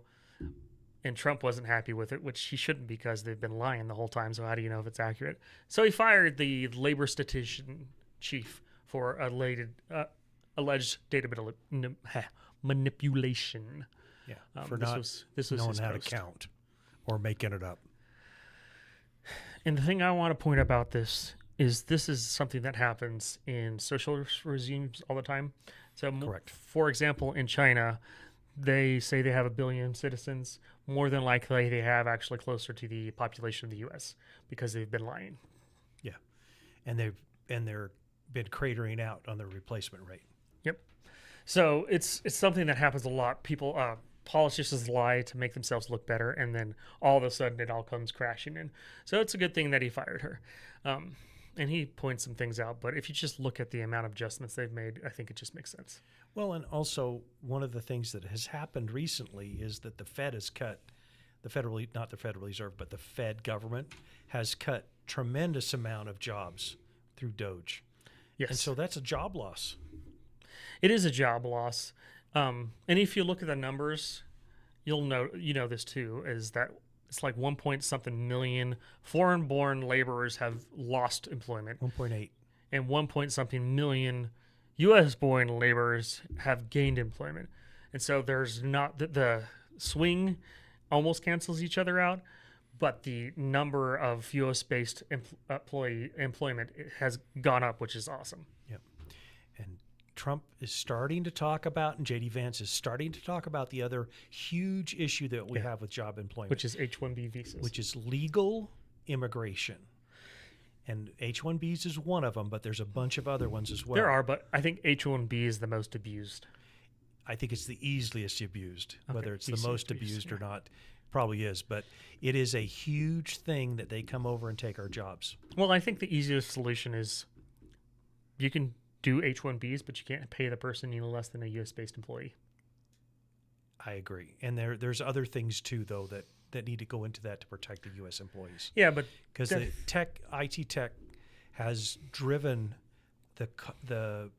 and Trump wasn't happy with it, which he shouldn't because they've been lying the whole time. So how do you know if it's accurate? So he fired the labor statistician chief for alleged data manipulation. Yeah, for this not was knowing his how to post. count or making it up. And the thing I want to point about this is something that happens in socialist regimes all the time. So, Correct. For example, in China, they say they have 1 billion citizens. More than likely, they have actually closer to the population of the U.S. because they've been lying. Yeah, and they're been cratering out on the replacement rate. Yep. So it's something that happens a lot. People, politicians lie to make themselves look better, and then all of a sudden it all comes crashing in. So it's a good thing that he fired her. And he points some things out, but if you just look at the amount of adjustments they've made, I think it just makes sense. Well, and also one of the things that has happened recently is that the Fed has cut not the Federal Reserve, but the Fed government has cut tremendous amount of jobs through Doge. Yes. And so that's a job loss. It is a job loss. And if you look at the numbers, you know this too, is that it's like 1 point something million foreign-born laborers have lost employment. 1.8. And 1 point something million U.S.-born laborers have gained employment. And so there's not the swing almost cancels each other out, but the number of U.S.-based employment has gone up, which is awesome. Yep. And Trump is starting to talk about, and J.D. Vance is starting to talk about the other huge issue that we have with job employment, Which is H-1B visas. which is legal immigration. And H-1Bs is one of them, but there's a bunch of other ones as well. There are, but I think H-1B is the most abused. I think it's the easiest abused. Okay, Whether it's the easiest most abused, abused or not, probably is. But it is a huge thing that they come over and take our jobs. Well, I think the easiest solution is you can do H-1Bs, but you can't pay the person any less than a U.S.-based employee. I agree. And there's other things, too, though, that need to go into that to protect the U.S. employees. Yeah, but Because the IT tech has driven the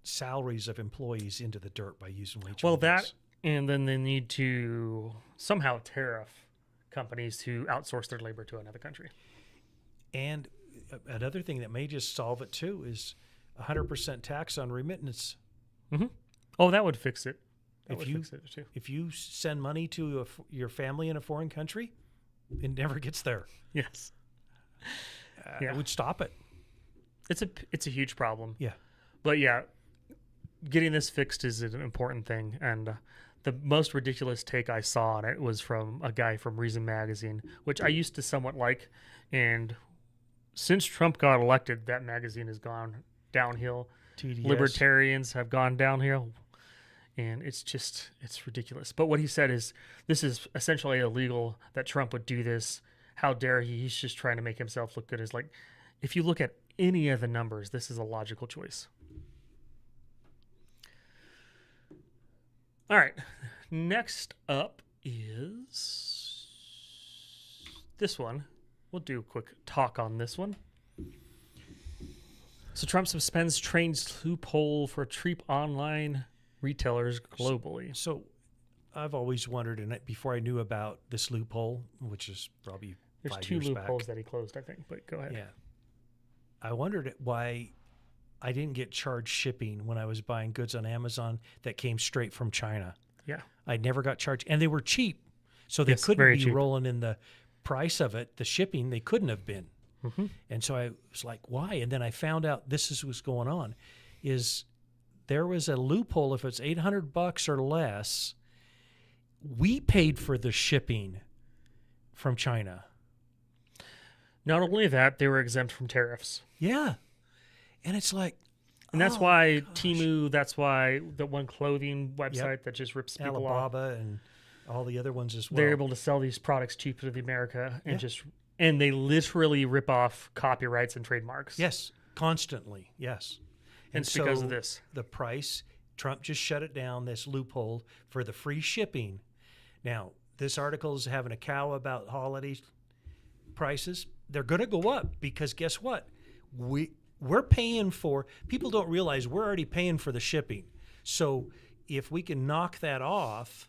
salaries of employees into the dirt by using H-1Bs. well, that, and then they need to somehow tariff companies to outsource their labor to another country. And another thing that may just solve it, too, is 100% tax on remittance. Mm-hmm. Oh, that would fix it. That If would you- fix it too. If you send money to your family in a foreign country, it never gets there. Yes, Yeah. It would stop it. it's a huge problem. Yeah. But yeah, getting this fixed is an important thing. And the most ridiculous take I saw on it was from a guy from Reason magazine, which I used to somewhat like. And since Trump got elected, that magazine has gone downhill. TDS. Libertarians have gone downhill. And it's ridiculous. But what he said is, this is essentially illegal that Trump would do this. How dare he? He's just trying to make himself look good. It's like, if you look at any of the numbers, this is a logical choice. All right. Next up is this one. We'll do a quick talk on this one. So Trump suspends trains loophole for cheap online retailers globally. So I've always wondered, and before I knew about this loophole, which is probably There's 5 two years loopholes back, that he closed, I think, but go ahead. yeah, I wondered why I didn't get charged shipping when I was buying goods on Amazon that came straight from China. Yeah. I never got charged, and they were cheap, so they Yes, couldn't very be cheap. rolling in the price of it. The shipping, they couldn't have been. Mhm. And so I was like, why? And then I found out this is what's going on, is there was a loophole. If it's $800 or less, we paid for the shipping from China. Not only that, they were exempt from tariffs. Yeah. And it's like, And that's oh, why gosh. Temu, that's why the one clothing website that just rips people off. Alibaba and All the other ones as well. they're able to sell these products cheaper to America and they literally rip off copyrights and trademarks. Yes, constantly. Yes. And it's because of this. The price, Trump just shut it down, this loophole for the free shipping. Now, this article is having a cow about holiday prices. They're going to go up because guess what? We're paying for, people don't realize we're already paying for the shipping. So if we can knock that off,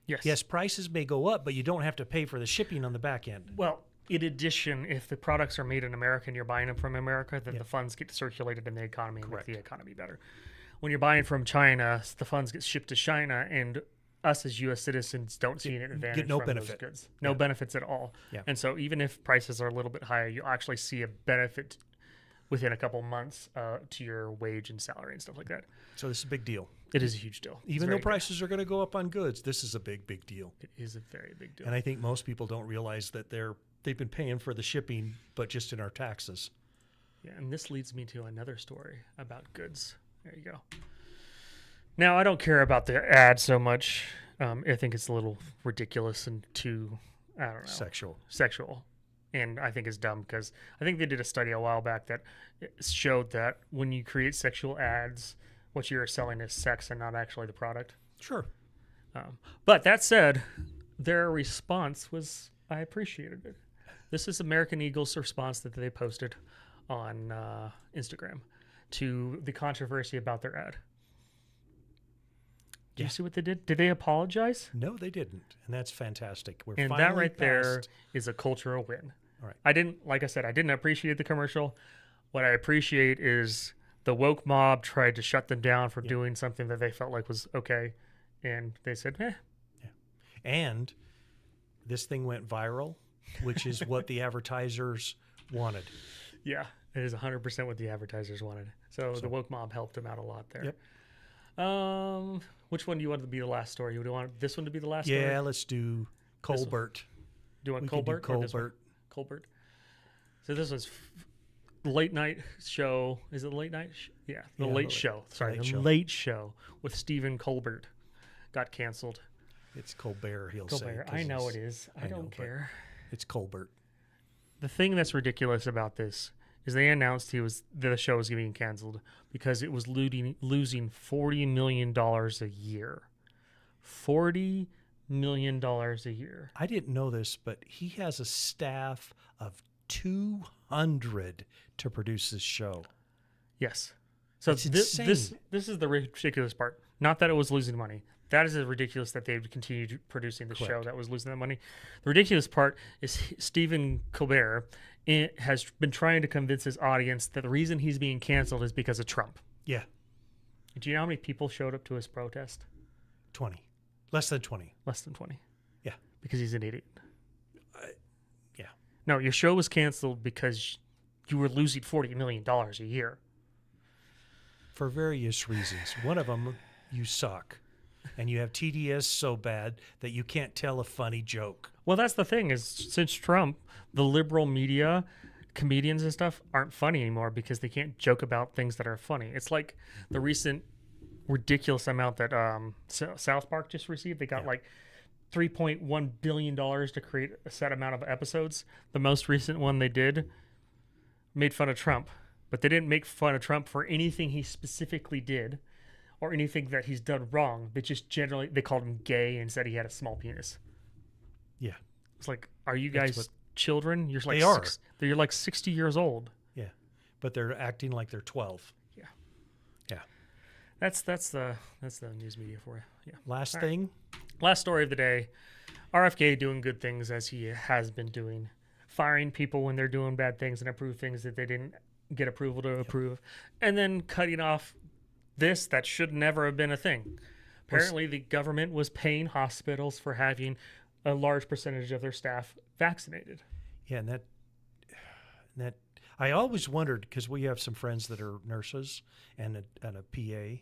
yes, prices may go up, but you don't have to pay for the shipping on the back end. Well, in addition, if the products are made in America and you're buying them from America, then the funds get circulated in the economy and make the economy better. When you're buying from China, the funds get shipped to China, and us as U.S. citizens don't see an advantage get no from benefit. those goods. No benefits at all. Yeah. And so even if prices are a little bit higher, you'll actually see a benefit within a couple months to your wage and salary and stuff like that. So this is a big deal. It is a huge deal. Even though prices are going to go up on goods, this is a big deal. It is a very big deal. And I think most people don't realize that they've been paying for the shipping, but just in our taxes. Yeah, and this leads me to another story about goods. There you go. Now, I don't care about the ad so much. I think it's a little ridiculous and too, I don't know. Sexual. And I think it's dumb because I think they did a study a while back that showed that when you create sexual ads, what you're selling is sex and not actually the product. Sure. But that said, their response was, I appreciated it. This is American Eagle's response that they posted on Instagram to the controversy about their ad. Do you see what they did? Did they apologize? No, they didn't. And that's fantastic. And that right there is a cultural win. All right. I didn't appreciate the commercial. What I appreciate is the woke mob tried to shut them down for doing something that they felt like was okay. And they said, eh. Yeah. And this thing went viral, which is what the advertisers wanted. Yeah, it is 100% what the advertisers wanted. So the woke mob helped them out a lot there. Yep. Which one do you want to be the last story? Do you want this one to be the last story? Yeah, let's do Colbert. Do you want We Colbert? could do Colbert. Colbert. So this was late night show. Is it the late night? Yeah, the late show. Sorry, the late show with Stephen Colbert got canceled. It's Colbert, he'll say. Colbert. I know it is. I don't care. It's Colbert. The thing that's ridiculous about this is they announced the show was getting canceled because it was losing $40 million a year. $40 million a year. I didn't know this, but he has a staff of 200 to produce this show. Yes. So this is the ridiculous part. Not that it was losing money. That is ridiculous that they've continued producing the show that was losing that money. The ridiculous part is Stephen Colbert has been trying to convince his audience that the reason he's being canceled is because of Trump. Yeah. Do you know how many people showed up to his protest? 20. Less than 20. Less than 20. Yeah. Because he's an idiot. Yeah. No, your show was canceled because you were losing $40 million a year. For various reasons. One of them, you suck. And you have TDS so bad that you can't tell a funny joke. Well, that's the thing is since Trump, the liberal media, comedians and stuff aren't funny anymore because they can't joke about things that are funny. It's like the recent ridiculous amount that South Park just received. They got like $3.1 billion to create a set amount of episodes. The most recent one they did made fun of Trump, but they didn't make fun of Trump for anything he specifically did or anything that he's done wrong. They just generally, they called him gay and said he had a small penis. Yeah. It's like, are you guys children? You're like you're like 60 years old. Yeah. But they're acting like they're 12. Yeah. Yeah. That's the news media for you. Yeah. Last thing. Last story of the day. RFK doing good things as he has been doing. Firing people when they're doing bad things and approve things that they didn't get approval to approve. And then cutting off this that should never have been a thing. Apparently the government was paying hospitals for having a large percentage of their staff vaccinated. Yeah, and that I always wondered because we have some friends that are nurses and a PA,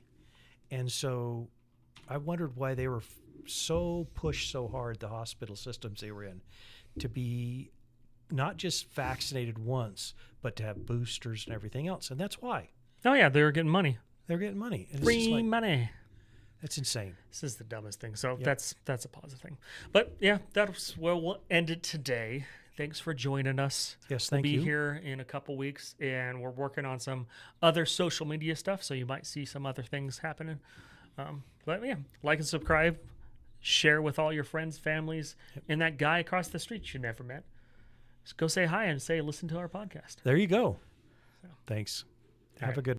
and so I wondered why they were so pushed so hard, the hospital systems they were in, to be not just vaccinated once, but to have boosters and everything else, and that's why. Oh yeah, they were getting money. They're getting money. And Free money. That's insane. This is the dumbest thing. So Yep. that's a positive thing. But yeah, that's where we'll end it today. Thanks for joining us. Yes, thank we'll you. be here in a couple weeks, and we're working on some other social media stuff, so you might see some other things happening. But yeah, like and subscribe, share with all your friends, families, and that guy across the street you never met. Just go say hi and say, listen to our podcast. There you go. Thanks. All Have a right. good